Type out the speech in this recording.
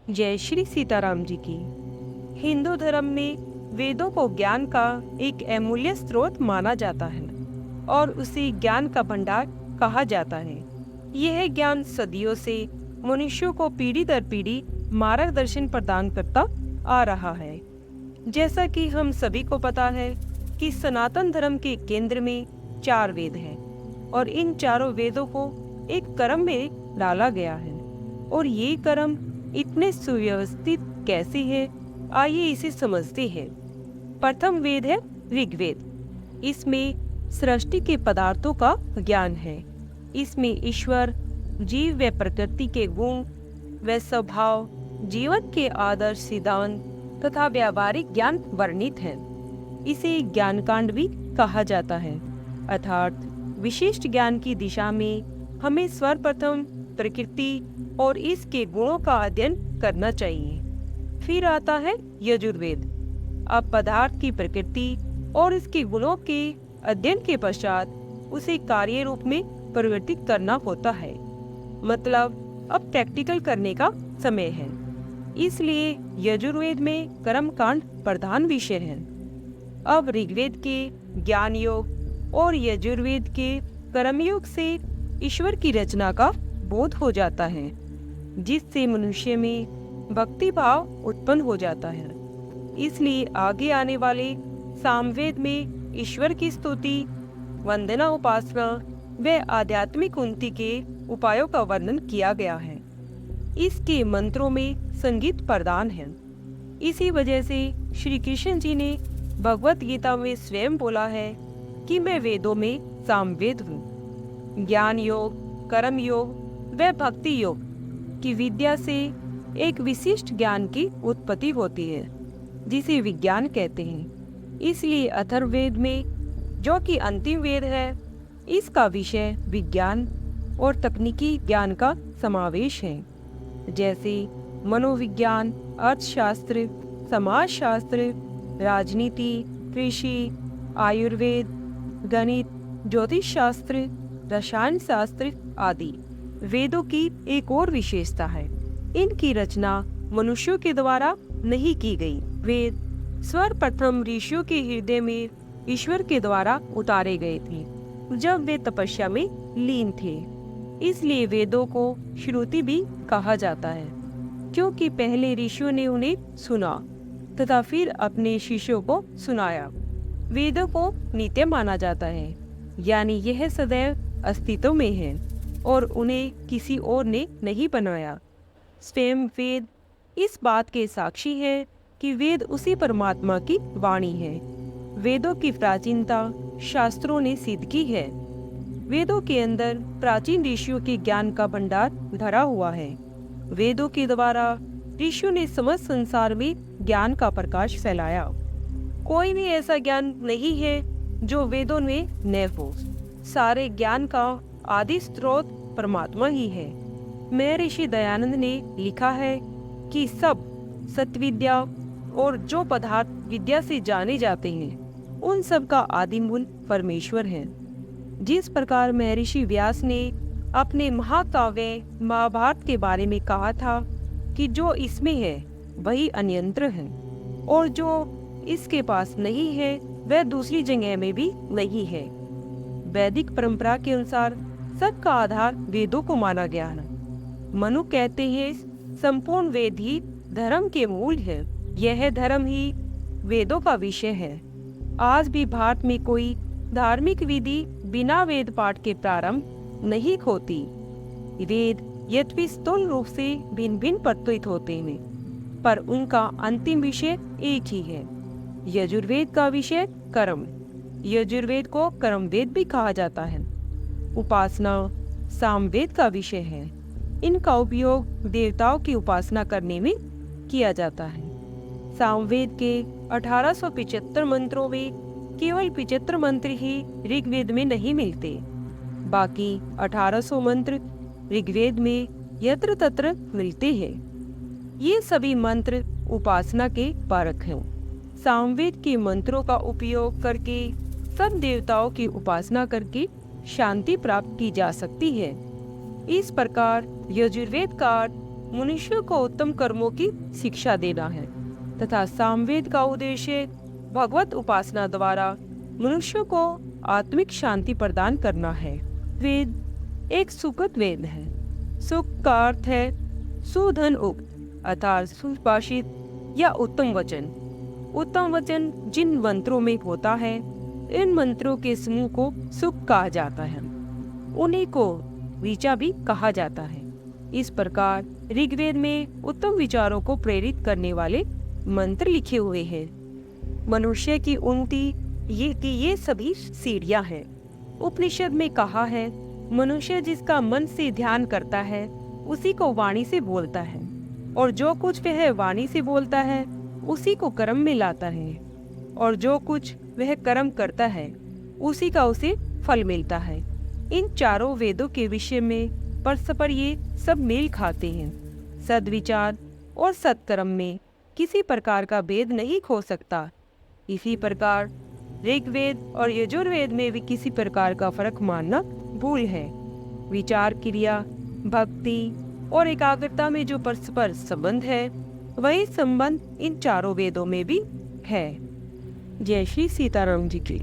जय श्री सीताराम जी की। हिंदू धर्म में वेदों को ज्ञान का एक अमूल्य स्रोत माना जाता है और उसे ज्ञान का भंडार कहा जाता है। यह ज्ञान सदियों से मनुष्यों को पीढ़ी दर पीढ़ी मार्गदर्शन प्रदान करता आ रहा है। जैसा कि हम सभी को पता है कि सनातन धर्म के केंद्र में 4 वेद हैं और इन चारों वेदों को एक क्रम में डाला गया है और ये क्रम इतने सुव्यवस्थित कैसे है, आइए इसे समझते हैं। प्रथम वेद है ऋग्वेद। इसमें सृष्टि के पदार्थों का ज्ञान है। इसमें ईश्वर, जीव व प्रकृति के गुण व स्वभाव, जीवन के आदर्श सिद्धांत तथा व्यावहारिक ज्ञान वर्णित है। इसे ज्ञान कांड भी कहा जाता है, अर्थात विशिष्ट ज्ञान की दिशा में हमें सर्वप्रथम प्रकृति और इसके गुणों का अध्ययन करना चाहिए। फिर आता है यजुर्वेद। अब पदार्थ की प्रकृति और इसके गुणों के अध्ययन के पश्चात उसे कार्य रूप में परिवर्तित करना होता है, मतलब अब प्रैक्टिकल करने का समय है। इसलिए यजुर्वेद में कर्मकांड प्रधान विषय है। अब ऋग्वेद के ज्ञान योग और यजुर्वेद के कर्मयोग से ईश्वर की रचना का बोध हो जाता है, जिससे मनुष्य में भक्ति भाव उत्पन्न हो जाता है। इसलिए आगे आने वाले सामवेद में ईश्वर की स्तुति, वंदना, उपासना व आध्यात्मिक उन्नति के उपायों का वर्णन किया गया है। इसके मंत्रों में संगीत प्रधान है। इसी वजह से श्री कृष्ण जी ने भगवत गीता में स्वयं बोला है कि मैं वेदों में सामवेद हूँ। ज्ञान योग, कर्म योग व भक्ति योग की विद्या से एक विशिष्ट ज्ञान की उत्पत्ति होती है, जिसे विज्ञान कहते हैं। इसलिए अथर्ववेद में, जो कि अंतिम वेद है, इसका विषय विज्ञान और तकनीकी ज्ञान का समावेश है, जैसे मनोविज्ञान, अर्थशास्त्र, समाजशास्त्र, राजनीति, कृषि, आयुर्वेद, गणित, ज्योतिष शास्त्र, रसायन शास्त्र आदि। वेदों की एक और विशेषता है, इनकी रचना मनुष्यों के द्वारा नहीं की गई। वेद सर्वप्रथम ऋषियों के हृदय में ईश्वर के द्वारा उतारे गए थे, जब वे तपस्या में लीन थे। इसलिए वेदों को श्रुति भी कहा जाता है, क्योंकि पहले ऋषियों ने उन्हें सुना तथा फिर अपने शिष्यों को सुनाया। वेदों को नित्य माना जाता है, यानी यह सदैव अस्तित्व में है और उन्हें किसी और ने नहीं बनाया। स्वयं वेद इस बात के साक्षी है कि वेद उसी परमात्मा की वाणी है। वेदों की प्राचीनता शास्त्रों ने सिद्ध की है। वेदों के अंदर प्राचीन ऋषियों के ज्ञान का भंडार धरा हुआ है। वेदों के द्वारा ऋषियों ने समस्त संसार में ज्ञान का प्रकाश फैलाया। कोई भी ऐसा ज्ञान नहीं है जो वेदों में न हो। सारे ज्ञान का आदि स्रोत परमात्मा ही है। महर्षि दयानंद ने लिखा है कि सब सत्विद्या और जो पदार्थ विद्या से जाने जाते हैं, उन सब का आदि मूल परमेश्वर है। जिस प्रकार महर्षि व्यास ने अपने महाकाव्य महाभारत के बारे में कहा था कि जो इसमें है वही अन्यंत्र है और जो इसके पास नहीं है वह दूसरी जगह में भी नहीं है। वैदिक परंपरा के अनुसार सबका आधार वेदों को माना गया है। मनु कहते हैं संपूर्ण वेद ही धर्म के मूल है। यह धर्म ही वेदों का विषय है। आज भी भारत में कोई धार्मिक विधि बिना वेद पाठ के प्रारंभ नहीं होती। वेद यद्यपि स्थूल रूप से भिन्न भिन्न प्रतीत होते हैं, पर उनका अंतिम विषय एक ही है। यजुर्वेद का विषय कर्म। यजुर्वेद को कर्मवेद भी कहा जाता है। उपासना सामवेद का विषय है। इनका उपयोग देवताओं की उपासना करने में किया जाता है। सामवेद के 1875 मंत्रों में केवल 75 मंत्र ही ऋग्वेद में नहीं मिलते। बाकी 1800 मंत्र ऋग्वेद में यत्र तत्र मिलते हैं। ये सभी मंत्र उपासना के कारक हैं। सामवेद के मंत्रों का उपयोग करके सब देवताओं की उपासना करके शांति प्राप्त की जा सकती है। इस प्रकार यजुर्वेद का मनुष्य को उत्तम कर्मों की शिक्षा देना है तथा सामवेद का उद्देश्य भगवत उपासना द्वारा मनुष्य को आत्मिक शांति प्रदान करना है। वेद एक सुकृत वेद है। सुख का अर्थ है सुधन उक्त अर्थात सुभाषित या उत्तम वचन। उत्तम वचन जिन मंत्रों में होता है, इन मंत्रों के समूह को सुख कहा जाता है। उन्हीं को ऋचा भी कहा जाता है। इस प्रकार ऋग्वेद में उत्तम विचारों को प्रेरित करने वाले मंत्र लिखे हुए हैं। मनुष्य की उन्नति ये सभी सीढ़ियां हैं। उपनिषद में कहा है, मनुष्य जिसका मन से ध्यान करता है उसी को वाणी से बोलता है, और जो कुछ वह वाणी से बोलता है उसी को कर्म में लाता है, और जो कुछ वह कर्म करता है उसी का उसे फल मिलता है। इन चारों वेदों के विषय में परस्पर ये सब मेल खाते हैं। सद्विचार और सत्कर्म में किसी प्रकार का भेद नहीं हो सकता। इसी प्रकार ऋग्वेद और यजुर्वेद में भी किसी प्रकार का फर्क मानना भूल है। विचार, क्रिया, भक्ति और एकाग्रता में जो परस्पर संबंध है, वही संबंध इन चारों वेदों में भी है। जय श्री सीताराम जी की।